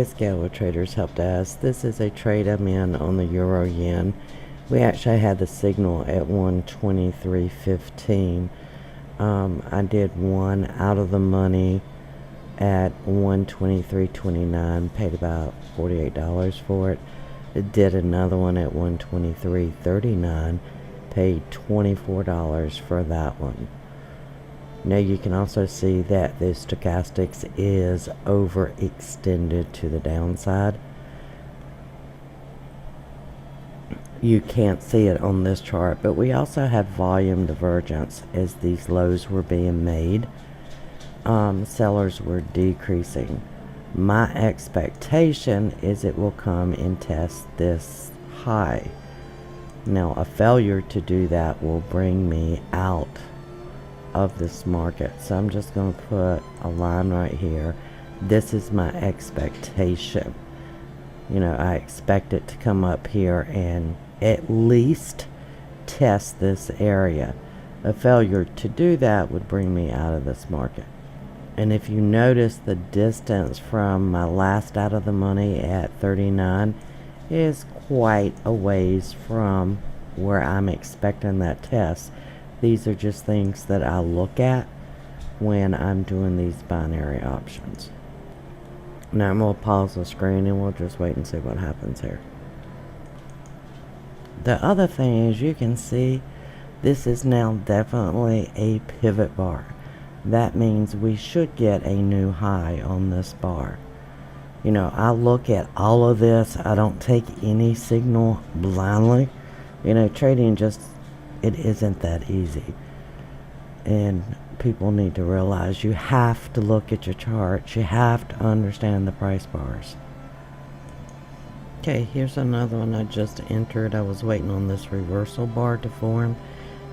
it's Gail with Traders Help Desk. This is a trade I'm in on the Euro Yen. We actually had the signal at 123.15. I did one out of the money at 123.29, paid about $48 for it. It did another one at 123.39, paid $24 for that one. Now you can also see that the stochastics is overextended to the downside. You can't see it on this chart, but we also had volume divergence as these lows were being made. Sellers were decreasing. My expectation is it will come and test this high. Now a failure to do that will bring me out of this market, so I'm just going to put a line right here. This is my expectation. I expect it to come up here and at least test this area. A failure to do that would bring me out of this market. And if you notice, the distance from my last out of the money at 39 is quite a ways from where I'm expecting that test. These are just things that I look at when I'm doing these binary options. Now I'm going to pause the screen and we'll just wait and see what happens here. The other thing is, you can see this is now definitely a pivot bar. That means we should get a new high on this bar. I look at all of this. I don't take any signal blindly. Trading it isn't that easy. And people need to realize you have to look at your charts. You have to understand the price bars. Okay, here's another one I just entered. I was waiting on this reversal bar to form.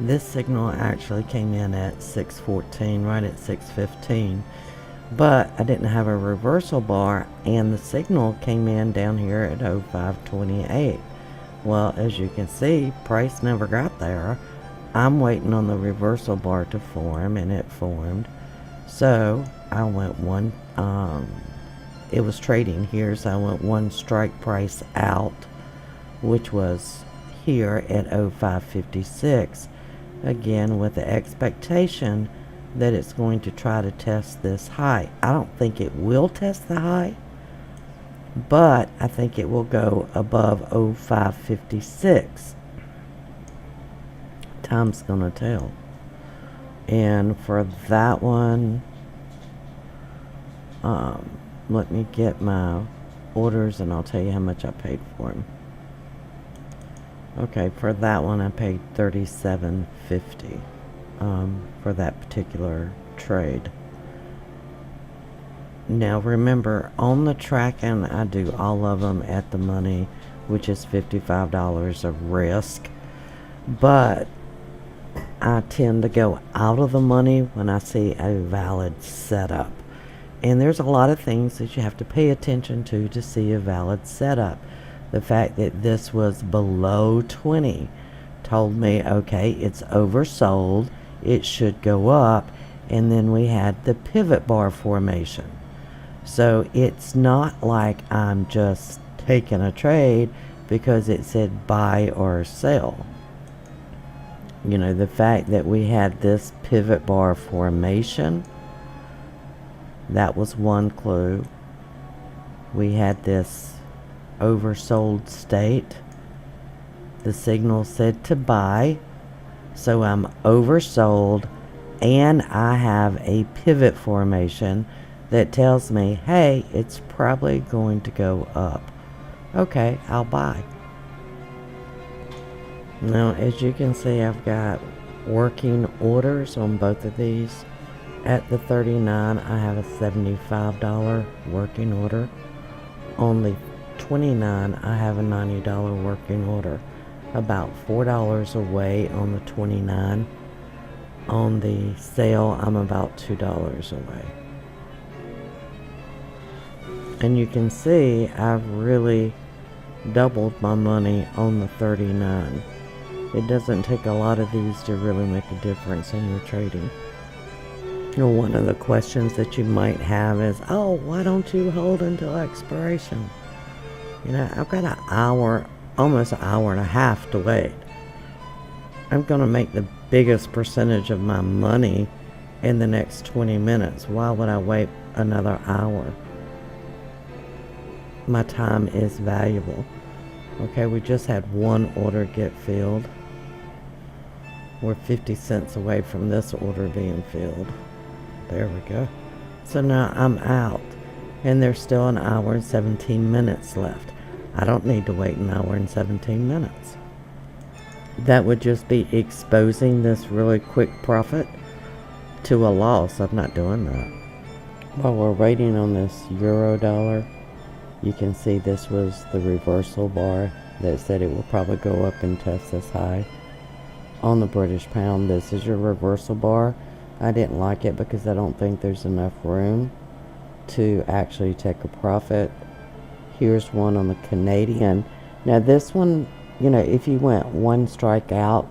This signal actually came in at 6:14, right at 6:15. But I didn't have a reversal bar, and the signal came in down here at 0528. Well, as you can see, price never got there. I'm waiting on the reversal bar to form, and it formed. So I went it was trading here, so I went one strike price out, which was here at 0556. Again, with the expectation that it's going to try to test this high. I don't think it will test the high, but I think it will go above 0556. Time's gonna tell. And for that one, let me get my orders and I'll tell you how much I paid for them. Okay, for that one I paid $37.50 for that particular trade. Now remember, on the tracking I do all of them at the money, which is $55 of risk, but I tend to go out of the money when I see a valid setup. And there's a lot of things that you have to pay attention to see a valid setup. The fact that this was below 20 told me, okay, it's oversold, it should go up. And then we had the pivot bar formation. So it's not like I'm just taking a trade because it said buy or sell. The fact that we had this pivot bar formation, that was one clue. We had this oversold state. The signal said to buy, so I'm oversold, and I have a pivot formation that tells me, hey, it's probably going to go up. Okay, I'll buy. Now, as you can see, I've got working orders on both of these. At the 39, I have a $75 working order. On the 29, I have a $90 working order. About $4 away on the 29. On the sale, I'm about $2 away. And you can see I've really doubled my money on the 39. It doesn't take a lot of these to really make a difference in your trading. One of the questions that you might have is, oh, why don't you hold until expiration? I've got an hour, almost an hour and a half to wait. I'm going to make the biggest percentage of my money in the next 20 minutes. Why would I wait another hour? My time is valuable. Okay, we just had one order get filled. We're 50 cents away from this order being filled. There we go. So now I'm out, and there's still an hour and 17 minutes left. I don't need to wait an hour and 17 minutes. That would just be exposing this really quick profit to a loss. I'm not doing that. While we're waiting on this euro dollar, you can see this was the reversal bar that said it will probably go up and test this high. On the British pound, this is your reversal bar. I didn't like it because I don't think there's enough room to actually take a profit. Here's one on the Canadian. Now this one, if you went one strike out,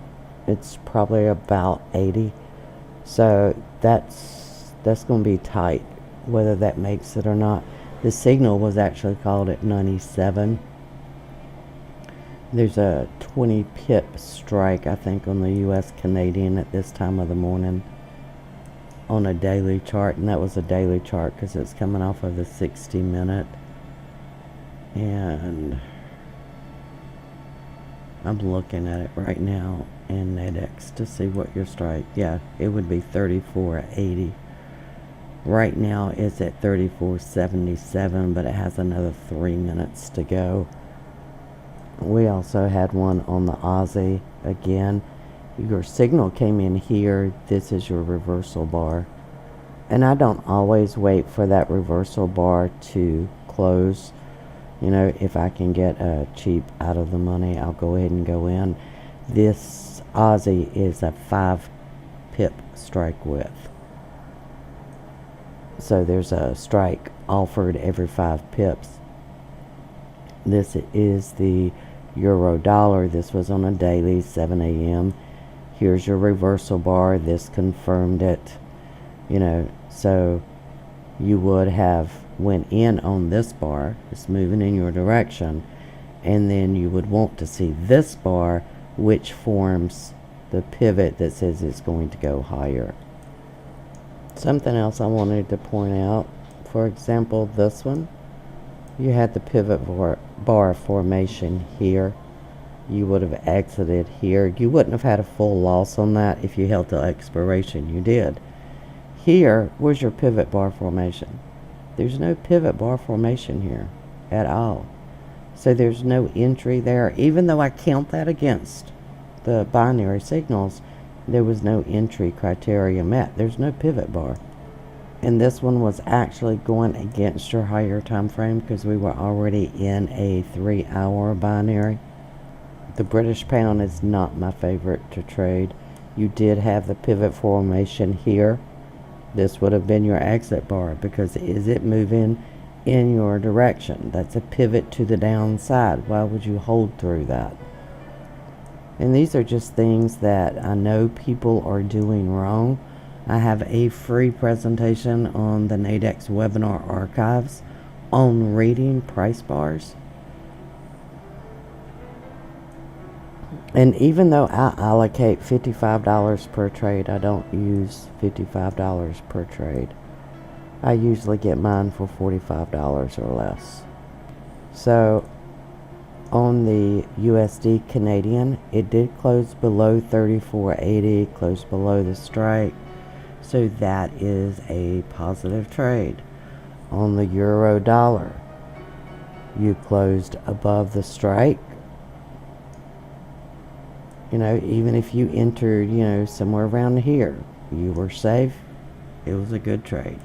it's probably about 80. So that's going to be tight, whether that makes it or not. The signal was actually called at 97. There's a 20 pip strike, I think, on the US Canadian at this time of the morning on a daily chart, and that was a daily chart because it's coming off of the 60-minute. And I'm looking at it right now in NetX to see what your strike. Yeah, it would be 34.80. Right now it's at 34.77, but it has another 3 minutes to go. We also had one on the Aussie. Again, your signal came in here. This is your reversal bar. And I don't always wait for that reversal bar to close. If I can get cheap out of the money, I'll go ahead and go in. This Aussie is a 5 pip strike width. So there's a strike offered every 5 pips. This is the euro dollar. This was on a daily, 7 a.m. Here's your reversal bar. This confirmed it. So you would have went in on this bar. It's moving in your direction. And then you would want to see this bar, which forms the pivot that says it's going to go higher. Something else I wanted to point out, for example, this one, you had the pivot bar formation here. You would have exited here. You wouldn't have had a full loss on that if you held till expiration. You did. Here was your pivot bar formation. There's no pivot bar formation here at all. So there's no entry there. Even though I count that against the binary signals, there was no entry criteria met. There's no pivot bar. And this one was actually going against your higher time frame because we were already in a 3-hour binary. The British pound is not my favorite to trade. You did have the pivot formation here. This would have been your exit bar because is it moving in your direction? That's a pivot to the downside. Why would you hold through that? And these are just things that I know people are doing wrong. I have a free presentation on the Nadex webinar archives on reading price bars. And even though I allocate $55 per trade, I don't use $55 per trade. I usually get mine for $45 or less. So on the USD Canadian, it did close below 34.80, closed below the strike. So that is a positive trade. On the euro dollar, you closed above the strike. Even if you entered, somewhere around here, you were safe. It was a good trade.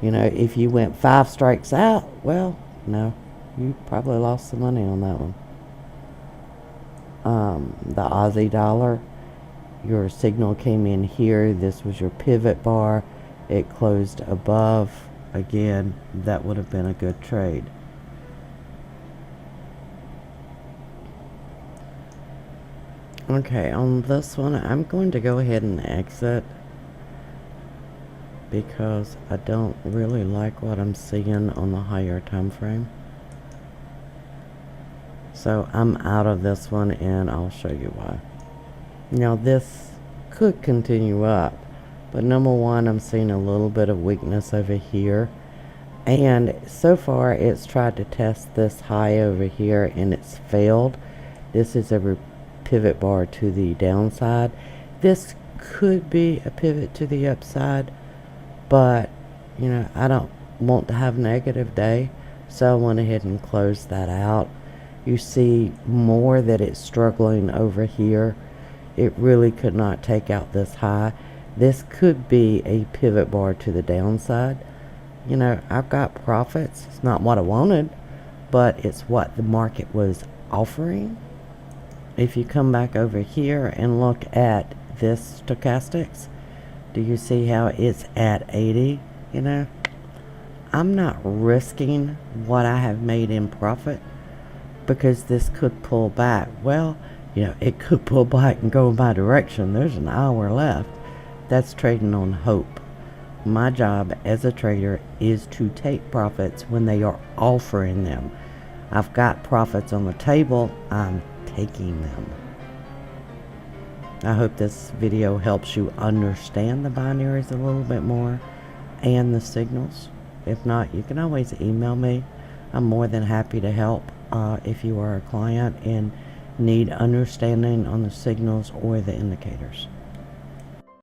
If you went 5 strikes out, well, no, you probably lost some money on that one. The Aussie dollar, your signal came in here. This was your pivot bar. It closed above. Again, that would have been a good trade. Okay, on this one, I'm going to go ahead and exit. because I don't really like what I'm seeing on the higher time frame. So I'm out of this one, and I'll show you why. Now this could continue up, but number one, I'm seeing a little bit of weakness over here, and so far it's tried to test this high over here and it's failed. This is a pivot bar to the downside. This could be a pivot to the upside, but you know, I don't want to have a negative day, so I went ahead and closed that out. You see more that it's struggling over here. It really could not take out this high. This could be a pivot bar to the downside. You know, I've got profits. It's not what I wanted, but it's what the market was offering. If you come back over here and look at this stochastics, do you see how it's at 80? You know, I'm not risking what I have made in profit because this could pull back. Well, you know, it could pull back and go in my direction. There's an hour left. That's trading on hope. My job as a trader is to take profits when they are offering them. I've got profits on the table. I'm taking them. I hope this video helps you understand the binaries a little bit more and the signals. If not, you can always email me. I'm more than happy to help if you are a client and need understanding on the signals or the indicators.